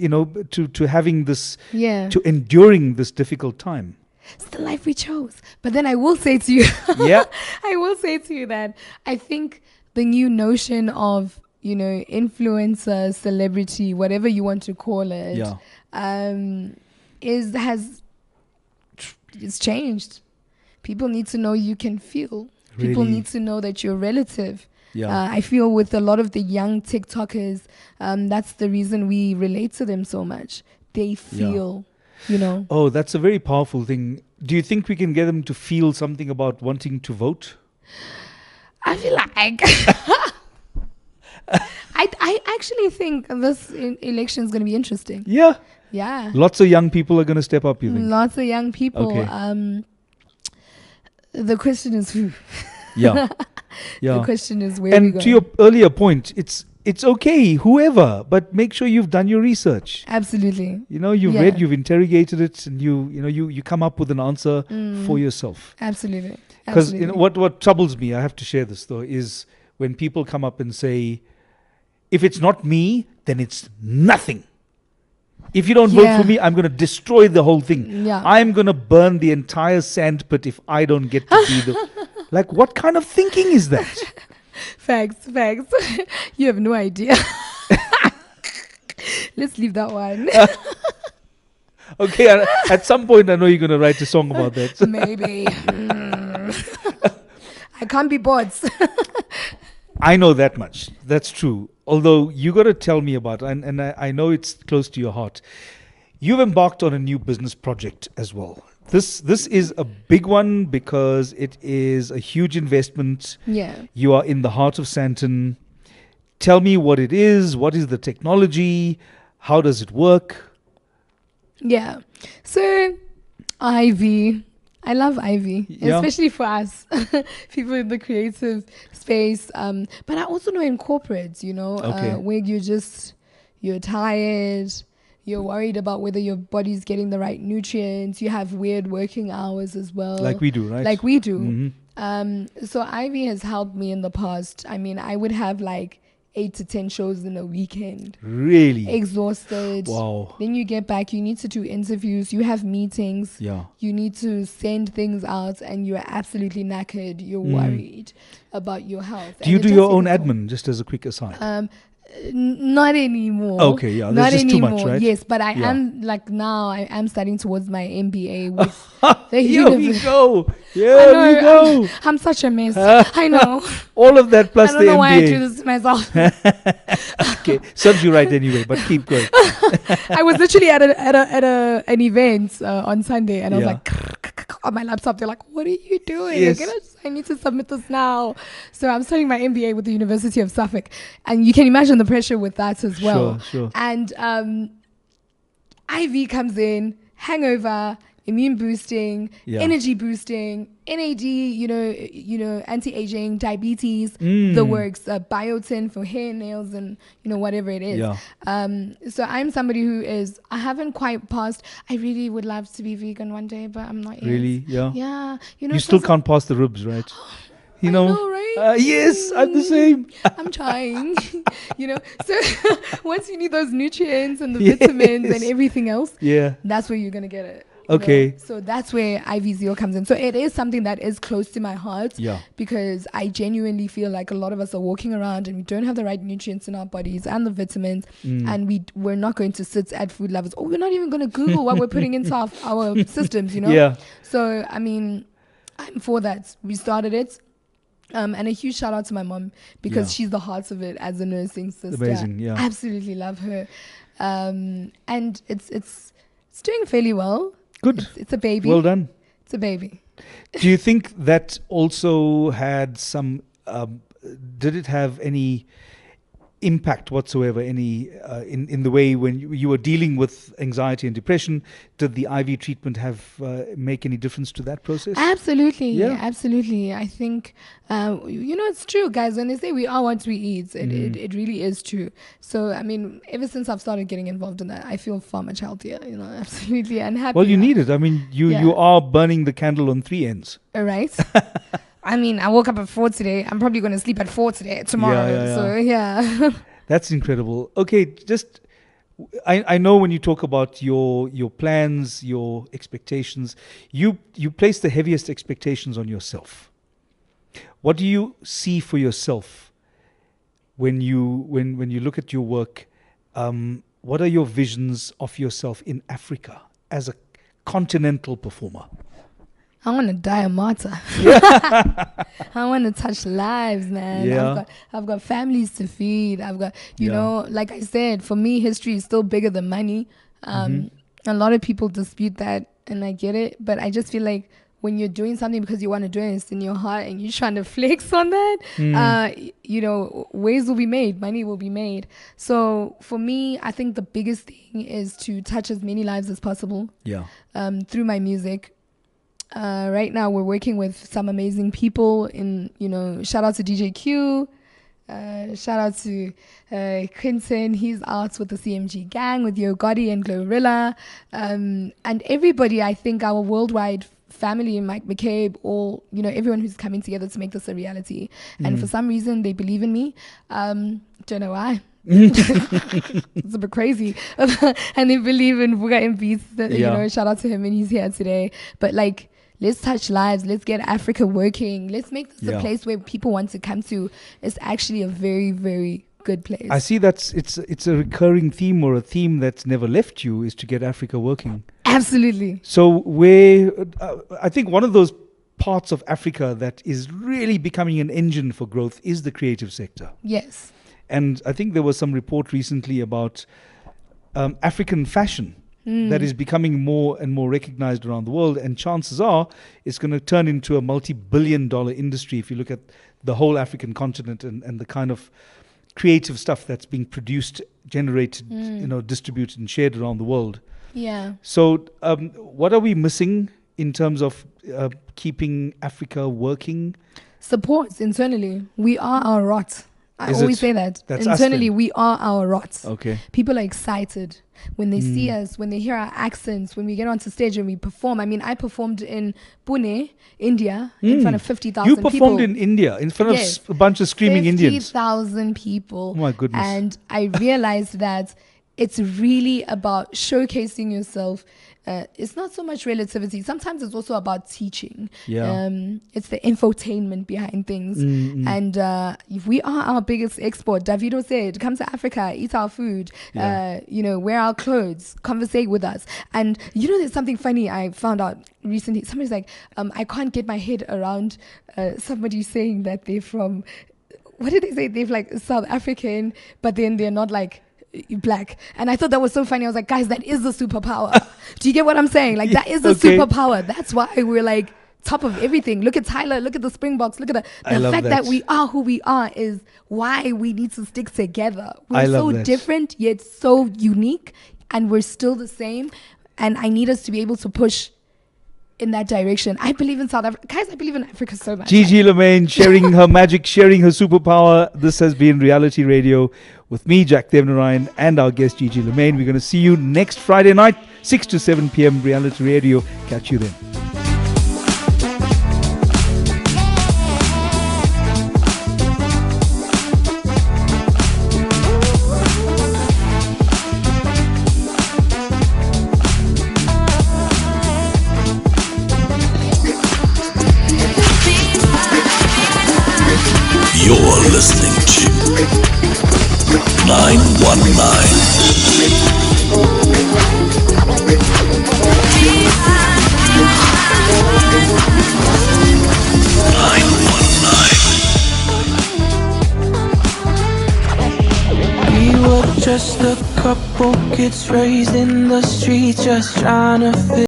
to having this, to enduring this difficult time. It's the life we chose. But then I will say to you, I will say to you that I think the new notion of, influencer, celebrity, whatever you want to call it, it's changed. People need to know you can feel. People need to know that you're relative. I feel with a lot of the young TikTokers, that's the reason we relate to them so much. They feel. Oh, that's a very powerful thing. Do you think we can get them to feel something about wanting to vote? I feel like I actually think this election is going to be interesting. Yeah. Lots of young people are going to step up, you think? Lots of young people. Okay. The question is who? Yeah. The question is where we go. And to your earlier point, it's okay, whoever, but make sure you've done your research. Absolutely. You've read, you've interrogated it, and you come up with an answer for yourself. Absolutely. Because what troubles me, I have to share this though, is when people come up and say, if it's not me, then it's nothing. If you don't vote for me, I'm going to destroy the whole thing. I'm going to burn the entire sandpit if I don't get to be the... Like, what kind of thinking is that? Facts. You have no idea. Let's leave that one. Okay, at some point I know you're going to write a song about that. Maybe. I can't be bots. I know that much. That's true. Although you got to tell me about, and I know it's close to your heart. You've embarked on a new business project as well. This is a big one because it is a huge investment. You are in the heart of Sandton. Tell me what it is. What is the technology? How does it work? So, Ivy. I love Ivy, Yeah. especially for us, people in the creative space. But I also know in corporates, Okay. where you're tired, you're worried about whether your body's getting the right nutrients. You have weird working hours as well. Like we do, right? Like we do. Mhm. So Ivy has helped me in the past. I mean, I would have like 8 to 10 shows in a weekend. Really? Exhausted. Wow. Then you get back, you need to do interviews, you have meetings, Yeah. you need to send things out, and you're absolutely knackered. You're worried about your health. Do you do your own admin, just as a quick aside? Not anymore. Okay, yeah, that's not just too anymore. much, right? Yes, but I Yeah. am like now. I am studying towards my MBA with the Here we university. go. I Here know, we go. I'm such a mess. I know. All of that plus I don't the know why I do MBA. this to myself. Okay, serves you right anyway, but keep going. I was literally at an event on Sunday, and I was Yeah. like on my laptop. They're like, "What are you doing? Yes. I need to submit this now." So I'm studying my MBA with the University of Suffolk, and you can imagine the pressure with that as well. Sure. And IV comes in, hangover, immune boosting, Yeah. energy boosting, NAD, anti-aging, diabetes, the works, biotin for hair, nails, and whatever it is. Yeah. So I'm somebody I haven't quite passed. I really would love to be vegan one day, but I'm not yet. Really? Yeah. Yeah. You still can't pass the ribs, right? I know, right? Yes, I'm the same. I'm trying, So once you need those nutrients and the vitamins and everything else, Yeah. that's where you're going to get it. Okay. So that's where IVZO comes in. So it is something that is close to my heart. Yeah. Because I genuinely feel like a lot of us are walking around and we don't have the right nutrients in our bodies and the vitamins, and we're not going to sit at Food Lovers, or we're not even going to Google what we're putting into our systems, Yeah. So, I mean, I'm for that. We started it. And a huge shout out to my mom, because she's the heart of it as a nursing sister. Amazing, yeah. Absolutely love her. And it's doing fairly well. Good. It's a baby. Well done. It's a baby. Do you think that also had some, did it have any impact whatsoever, any in the way when you were dealing with anxiety and depression? Did the IV treatment make any difference to that process? Absolutely. Yeah. Absolutely. I think, it's true, guys. When they say we are what we eat, it really is true. So, I mean, ever since I've started getting involved in that, I feel far much healthier, absolutely, and happy. Well, you need it. I mean, you are burning the candle on three ends. All right. I mean, I woke up at 4 today. I'm probably going to sleep at 4 tomorrow. Yeah. So, yeah. That's incredible. Okay, just I know when you talk about your plans, your expectations, you place the heaviest expectations on yourself. What do you see for yourself when you look at your work? What are your visions of yourself in Africa as a continental performer? I want to die a martyr. I want to touch lives, man. Yeah. I've got families to feed. I've got, like I said, for me, history is still bigger than money. A lot of people dispute that, and I get it. But I just feel like when you're doing something because you want to do it, it's in your heart, and you're trying to flex on that, ways will be made, money will be made. So for me, I think the biggest thing is to touch as many lives as possible. Yeah. Through my music. Right now we're working with some amazing people shout out to DJ Q, shout out to Quinton. He's out with the CMG gang, with Yo Gotti and Glorilla, and everybody. I think our worldwide family and Mike McCabe, all everyone who's coming together to make this a reality. And for some reason they believe in me. Don't know why. It's a bit crazy. And they believe in Buga and Beats. Shout out to him, and he's here today. But let's touch lives. Let's get Africa working. Let's make this a place where people want to come to. It's actually a very, very good place. I see it's a recurring theme, or a theme that's never left you, is to get Africa working. Absolutely. So I think one of those parts of Africa that is really becoming an engine for growth is the creative sector. Yes. And I think there was some report recently about African fashion that is becoming more and more recognized around the world. And chances are it's going to turn into a multi-billion-dollar industry if you look at the whole African continent and the kind of creative stuff that's being produced, generated, distributed and shared around the world. Yeah. So, what are we missing in terms of keeping Africa working? Supports internally. We are our rot. I Is always it? say that. That's us Internally, then. we are our rot. Okay. People are excited when they see us, when they hear our accents, when we get onto stage and we perform. I mean, I performed in Pune, India, in front of 50,000 You people. performed in India in front Yes. of a bunch of screaming Indians. 50,000 people. Oh my goodness. And I realized that it's really about showcasing yourself. It's not so much relativity. Sometimes it's also about teaching. Yeah. It's the infotainment behind things. And we are our biggest export. Davido said, come to Africa, eat our food, wear our clothes, conversate with us. And there's something funny I found out recently. Somebody's like, I can't get my head around somebody saying that they're from, what did they say? They're like South African, but then they're not like black. And I thought that was so funny. I was like, guys, that is the superpower. Do you get what I'm saying? Like, that is the superpower. That's why we're like top of everything. Look at Tyler, look at the Springboks, look at the fact that we are who we are is why we need to stick together. We're so different yet so unique, and we're still the same. And I need us to be able to push in that direction. I believe in South Africa. Guys, I believe in Africa so much. Gigi Lamayne sharing her magic, sharing her superpower. This has been Reality Radio with me, Jack Devnarain, and our guest, Gigi Lamayne. We're going to see you next Friday night, 6 to 7 p.m. Reality Radio. Catch you then. You're listening to 919. We were just a couple kids raised in the streets, just trying to fit